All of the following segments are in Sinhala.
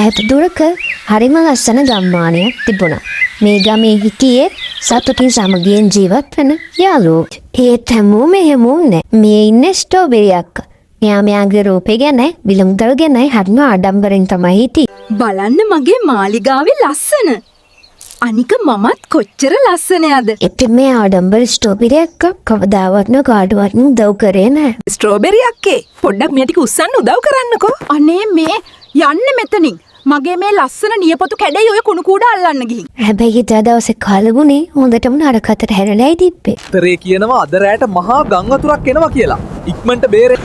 ඈත දුරක හරිම ලස්සන ගම්මානයක් තිබුණා. මේ ගමේ හිටියේ සතුටින් සමගියෙන් ජීවත් වෙන යාළුවෝ. ඒත් හැමෝම එහෙම වුණේ. මේ ඉන්නේ ස්ට්‍රෝබෙරි අක්කා. මෙයාගේ රූපේ ගැන විලමුදල් ගැන හරිම ආඩම්බරෙන් තමයි හිටියේ. බලන්න මගේ මාලිගාවේ ලස්සන. අනික මමත් කොච්චර ලස්සනයද. ඉතින් මේ ආඩම්බර ස්ට්‍රෝබෙරි අක්කා කවදාවත් කාටවත් උදව් කරේ නැහැ. ස්ට්‍රෝබෙරි අක්කේ පොඩ්ඩක් මේ ටික උස්සන්න උදව් කරන්නකෝ. අනේ මේ යන්න මෙතනින්. මගේ මේ ලස්සන නියපොතු කැඩේ ඔය කුණු කූඩ අල්ලන්න ගිහින්. හැබැයි ඉත දවසේ කලගුනේ හොඳටම නරකට හැරලායි තිබ්බේ. තරේ කියනවා අද රැට මහා ගම් වතුරක් එනවා කියලා. ඉක්මනට බේරෙ.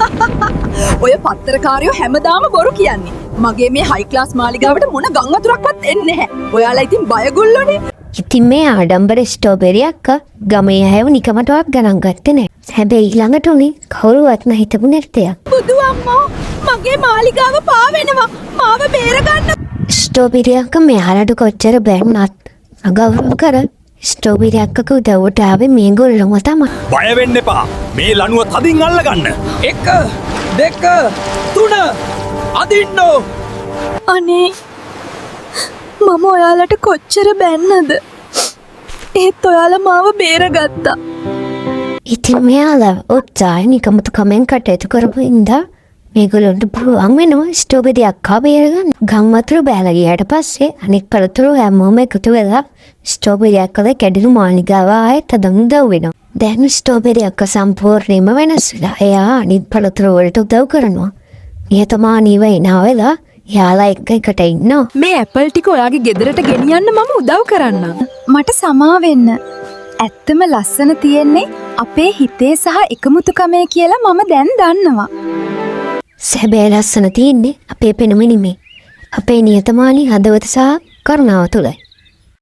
ඔය පත්තරකාරයෝ හැමදාම බොරු කියන්නේ. මගේ මේ හයි ක්ලාස් මාලිගාවට මොන ගම් වතුරක්වත් එන්නේ නැහැ. ඔයාලා ඉතින් බයගොල්ලෝනේ. ඉතින් මේ ආඩම්බර ස්ට්‍රෝබෙරි අක්කා ගමේ අයව නිකමටවත් ගණන් ගත්තේ නැහැ. හැබැයි ඊළඟට උනේ කවුරුවත් හිතපු නැත්තේ. බුදු අම්මෝ මගේ මාලිගාව පාවෙනවා. මාව බේරගන්න. ස්ට්‍රෝබෙරි අක්කා මෙයාලට කොච්චර බැන්නත් අගෞරව කර ස්ට්‍රෝබෙරි අක්කක උදව්වට ආවේ මේගොල්ලෝම තමයි. බය වෙන්න එපා. මේ ලණුව තදින් අල්ලගන්න. 1 2 3 අදින්නෝ. අනේ මම ඔයාලට කොච්චර බැන්නද? ඒත් ඔයාලා මාව බේරගත්තා. ඉතින් මෙයාලා උත්සාහය නිකමතු කමෙන් කටයුතු කරපු ඉඳා මේගොල්ලන්ට පුළුවන් වෙනවා ස්ට්‍රෝබෙරි අක්කා බේරගන්න. ගම් වතුර බෑලා ගියාට පස්සේ අනෙක් පළතුරු හැමෝම එකතු වෙලා ස්ට්‍රෝබෙරි අක්කගේ කැඩෙනු මාලිගාව ආයෙත් හදන්න උදව් වෙනවා. දැන් ස්ට්‍රෝබෙරි අක්කා සම්පූර්ණයෙන්ම වෙනස් වෙලා. එයා අනිත් පළතුරු වලට උදව් කරනවා. නියතමානීව එනවා වෙලා යාලා එකට ඉන්නවා. මේ ඇපල් ටික ඔයාගේ ගෙදරට ගෙනියන්න මම උදව් කරන්නම්. මට සමා වෙන්න. ඇත්තම ලස්සන තියෙන්නේ අපේ හිතේ සහ එකමුතුකමේ කියලා මම දැන් දන්නවා. සැබෑ ලස්සන තියෙන්නේ අපේ පෙනුම නෙමෙයි. අපේ නියතමානී හදවත සහ කරුණාව තුළයි.